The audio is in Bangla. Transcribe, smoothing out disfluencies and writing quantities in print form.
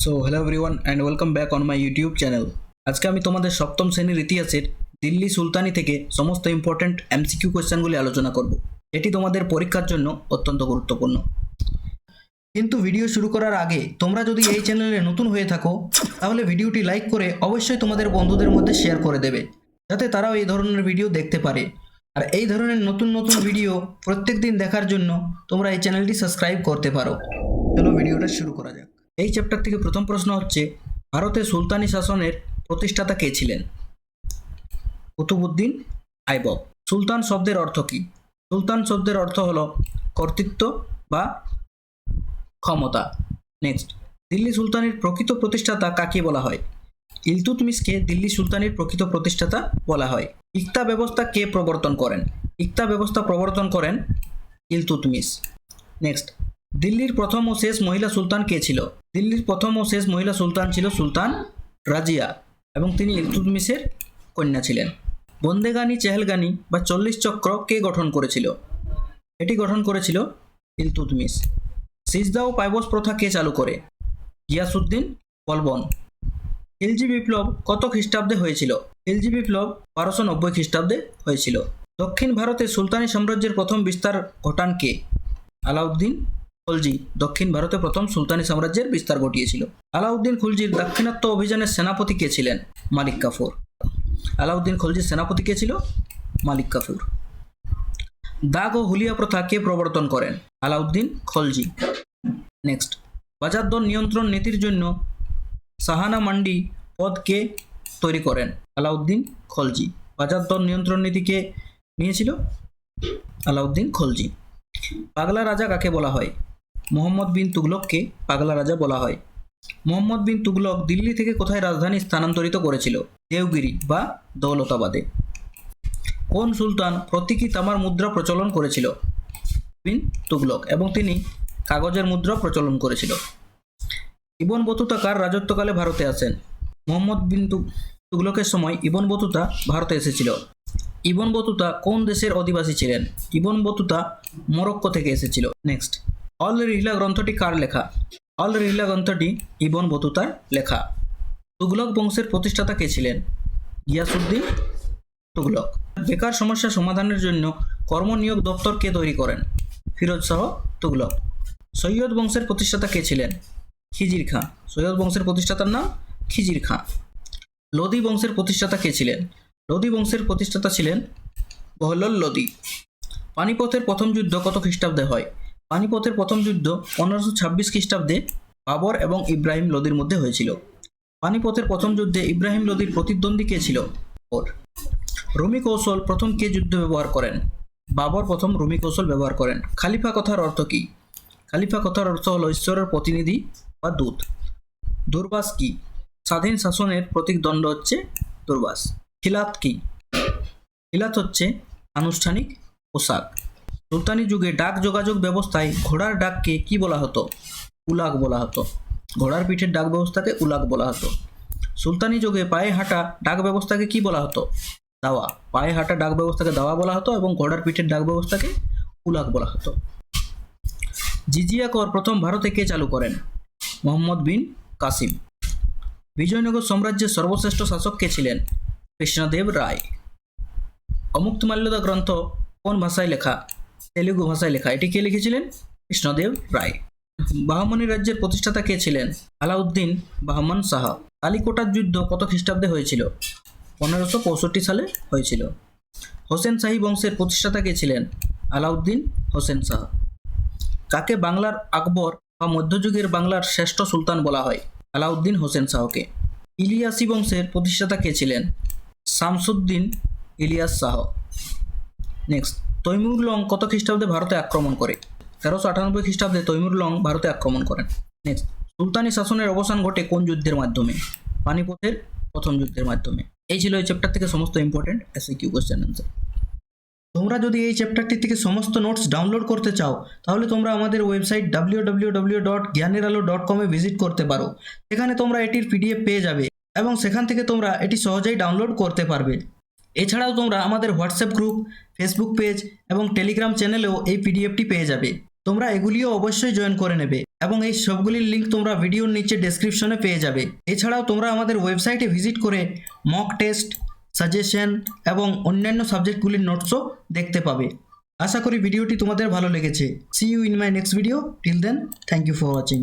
So hello everyone and welcome back on my YouTube channel. আজকে আমি তোমাদের সপ্তম শ্রেণীর ইতিহাসের দিল্লি সুলতানি থেকে সমস্ত ইম্পর্ট্যান্ট এমসিকিউ কোয়েশ্চেনগুলি আলোচনা করব। এটি তোমাদের পরীক্ষার জন্য অত্যন্ত গুরুত্বপূর্ণ। কিন্তু ভিডিও শুরু করার আগে তোমরা যদি এই চ্যানেলে নতুন হয়ে থাকো তাহলে ভিডিওটি লাইক করে অবশ্যই তোমাদের বন্ধুদের মধ্যে শেয়ার করে দেবে, যাতে তারাও এই ধরনের ভিডিও দেখতে পারে। আর এই ধরনের নতুন নতুন ভিডিও প্রত্যেক দিন দেখার জন্য তোমরা এই চ্যানেলটি সাবস্ক্রাইব করতে পারো। চলো ভিডিওটা শুরু করা যাক। এই চ্যাপ্টার থেকে প্রথম প্রশ্ন হচ্ছে, ভারতে সুলতানি শাসনের প্রতিষ্ঠাতা কে ছিলেন? কুতুবউদ্দিন আইবক। সুলতান শব্দের অর্থ কি? সুলতান শব্দের অর্থ হলো কর্তৃত্ব বা ক্ষমতা। নেক্সট, দিল্লি সুলতানির প্রকৃত প্রতিষ্ঠাতা কাকে বলা হয়? ইলতুৎমিশকে দিল্লি সুলতানির প্রকৃত প্রতিষ্ঠাতা বলা হয়। ইকতা ব্যবস্থা কে প্রবর্তন করেন? ইকতা ব্যবস্থা প্রবর্তন করেন ইলতুৎমিশ। নেক্সট, দিল্লির প্রথম ও শেষ মহিলা সুলতান কে ছিল? দিল্লির প্রথম ও শেষ মহিলা সুলতান ছিল সুলতান রাজিয়া এবং তিনি ইলতুৎমিশের কন্যা ছিলেন। বন্দেগানি চেহেলগানি বা 40 চক্র কে গঠন করেছিল? এটি গঠন করেছিল ইলতুৎমিশ। সিজদা ও পাইবস প্রথা কে চালু করে? গিয়াসউদ্দিন বলবন। খিলজি বিপ্লব কত খ্রিস্টাব্দে হয়েছিল? খিলজি বিপ্লব 1290 খ্রিস্টাব্দে হয়েছিল। দক্ষিণ ভারতে সুলতানি সাম্রাজ্যের প্রথম বিস্তার ঘটান কে? আলাউদ্দিন খলজি দক্ষিণ ভারতে প্রথম সুলতানি সাম্রাজ্যের বিস্তার ঘটিয়েছিল। আলাউদ্দিন খলজির দাক্ষিণাত্য অভিযানের সেনাপতি কে ছিলেন? মালিক কাফুর। আলাউদ্দিন খলজির সেনাপতি কে ছিল? মালিক কাফুর। দাগ ও হুলিয়া প্রথা কে প্রবর্তন করেন? আলাউদ্দিন খলজি। নেক্সট, বাজার দর নিয়ন্ত্রণ নীতির জন্য সাহানা মান্ডি পদ কে তৈরি করেন? আলাউদ্দিন খলজি। বাজার দর নিয়ন্ত্রণ নীতি কে নিয়েছিল? আলাউদ্দিন খলজি। পাগলা রাজা কাকে বলা হয়? মোহাম্মদ বিন তুগলককে পাগলা রাজা বলা হয়। মোহাম্মদ বিন তুগলক দিল্লি থেকে কোথায় রাজধানী স্থানান্তরিত করেছিল? দেওগিরি বা দৌলতাবাদে। কোন সুলতান প্রতীকী তামার মুদ্রা প্রচলন করেছিল? বিন তুগলক, এবং তিনি কাগজের মুদ্রা প্রচলন করেছিল। ইবন বতুতা কার রাজত্বকালে ভারতে আসেন? মোহাম্মদ বিন তুগলকের সময় ইবন বতুতা ভারতে এসেছিল। ইবন বতুতা কোন দেশের অধিবাসী ছিলেন? ইবন বতুতা মরক্কো থেকে এসেছিল। নেক্সট, অল রিহলা গ্রন্থটি কার লেখা? অল রিহলা গ্রন্থটি ইবন বতুতার লেখা। তুগলক বংশের প্রতিষ্ঠাতা কে ছিলেন? গিয়াসউদ্দিন তুগলক। বেকার সমস্যা সমাধানের জন্য কর্মনিয়োগ দপ্তর কে তৈরি করেন? ফিরোজ শাহ তুগলক। সৈয়দ বংশের প্রতিষ্ঠাতা কে ছিলেন? খিজির খাঁ। সৈয়দ বংশের প্রতিষ্ঠাতার নাম খিজির খাঁ। লোদি বংশের প্রতিষ্ঠাতা কে ছিলেন? লোদি বংশের প্রতিষ্ঠাতা ছিলেন বহলল লোদি। পানিপথের প্রথম যুদ্ধ কত খ্রিস্টাব্দে হয়? পানিপথের প্রথম যুদ্ধ 1526 খ্রিস্টাব্দে বাবর এবং ইব্রাহিম লোদির মধ্যে হয়েছিল। পানিপথের প্রথম যুদ্ধে ইব্রাহিম লোদির প্রতিদ্বন্দ্বী কে ছিল? বাবর। রুমি কৌশল প্রথম কে যুদ্ধ ব্যবহার করেন? বাবর প্রথম রুমি কৌশল ব্যবহার করেন। খালিফা কথার অর্থ কি? খালিফা কথার অর্থ হলো ঈশ্বরের প্রতিনিধি বা দূত। দুর্বাস কি? স্বাধীন শাসনের প্রতীক দণ্ড হচ্ছে দুর্বাস। খিলাত কি? খিলাত হচ্ছে আনুষ্ঠানিক পোশাক। সুলতানি যুগে ডাক যোগাযোগ ব্যবস্থায় ঘোড়ার ডাককে কি বলা হতো? উলাগ বলা হতো। ঘোড়ার পিঠের ডাক ব্যবস্থাকে উলাগ বলা হতো। সুলতানি যুগে পায়ে হাঁটা ডাক ব্যবস্থাকে কি বলা হতো? দাওয়া। পায়ে হাঁটা ডাক ব্যবস্থাকে দাওয়া বলা হতো এবং ঘোড়ার পিঠের ডাক ব্যবস্থাকে উলাগ বলা হতো। জিজিয়া কর প্রথম ভারতে কে চালু করেন? মোহাম্মদ বিন কাসিম। বিজয়নগর সাম্রাজ্যের সর্বশ্রেষ্ঠ শাসক কে ছিলেন? কৃষ্ণদেব রায়। অমুক্তমাল্যদা গ্রন্থ কোন ভাষায় লেখা? তেলুগু ভাষায় লেখা। এটি কে লিখেছিলেন? কৃষ্ণদেব রায়। বাহমনি রাজ্যের প্রতিষ্ঠাতা কে ছিলেন? আলাউদ্দিন বাহমন শাহ। কালিকোটার যুদ্ধ কত খ্রিস্টাব্দে হয়েছিল? 1565 সালে হয়েছিল। হোসেন শাহী বংশের প্রতিষ্ঠাতা কে ছিলেন? আলাউদ্দিন হোসেন শাহ। কাকে বাংলার আকবর বা মধ্যযুগের বাংলার শ্রেষ্ঠ সুলতান বলা হয়? আলাউদ্দিন হোসেন শাহকে। ইলিয়াসি বংশের প্রতিষ্ঠাতা কে ছিলেন? শামসুদ্দিন ইলিয়াস শাহ। নেক্সট, তৈমুর লং কত খ্রিস্টাব্দে ভারতে আক্রমণ করে? 1398 খ্রিস্টাব্দে তৈমুর লং ভারতে আক্রমণ করেন। নেক্সট, সুলতানি শাসনের অবসান ঘটে কোন যুদ্ধের মাধ্যমে? পানিপথের প্রথম যুদ্ধের মাধ্যমে। এই ছিল এই চ্যাপ্টার থেকে সমস্ত ইম্পর্টেন্ট এসকিউ কোশ্চেন অ্যান্সার। তোমরা যদি এই চ্যাপ্টারটি থেকে সমস্ত নোটস ডাউনলোড করতে চাও তাহলে তোমরা আমাদের ওয়েবসাইট www.gyaneralo.com ভিজিট করতে পারো। সেখানে তোমরা এটির পিডিএফ পেয়ে যাবে এবং সেখান থেকে তোমরা এটি সহজেই ডাউনলোড করতে পারবে। এছাড়াও তোমরা আমাদের হোয়াটসঅ্যাপ গ্রুপ, ফেসবুক পেজ এবং টেলিগ্রাম চ্যানেলেও এই পিডিএফটি পেয়ে যাবে। তোমরা এগুলিও অবশ্যই জয়েন করে নেবে এবং এই সবগুলির লিঙ্ক তোমরা ভিডিওর নিচে ডেসক্রিপশনে পেয়ে যাবে। এছাড়াও তোমরা আমাদের ওয়েবসাইটে ভিজিট করে মক টেস্ট, সাজেশন এবং অন্যান্য সাবজেক্টগুলির নোটসও দেখতে পাবে। আশা করি ভিডিওটি তোমাদের ভালো লেগেছে। See you in my next video. Till then, thank you for watching.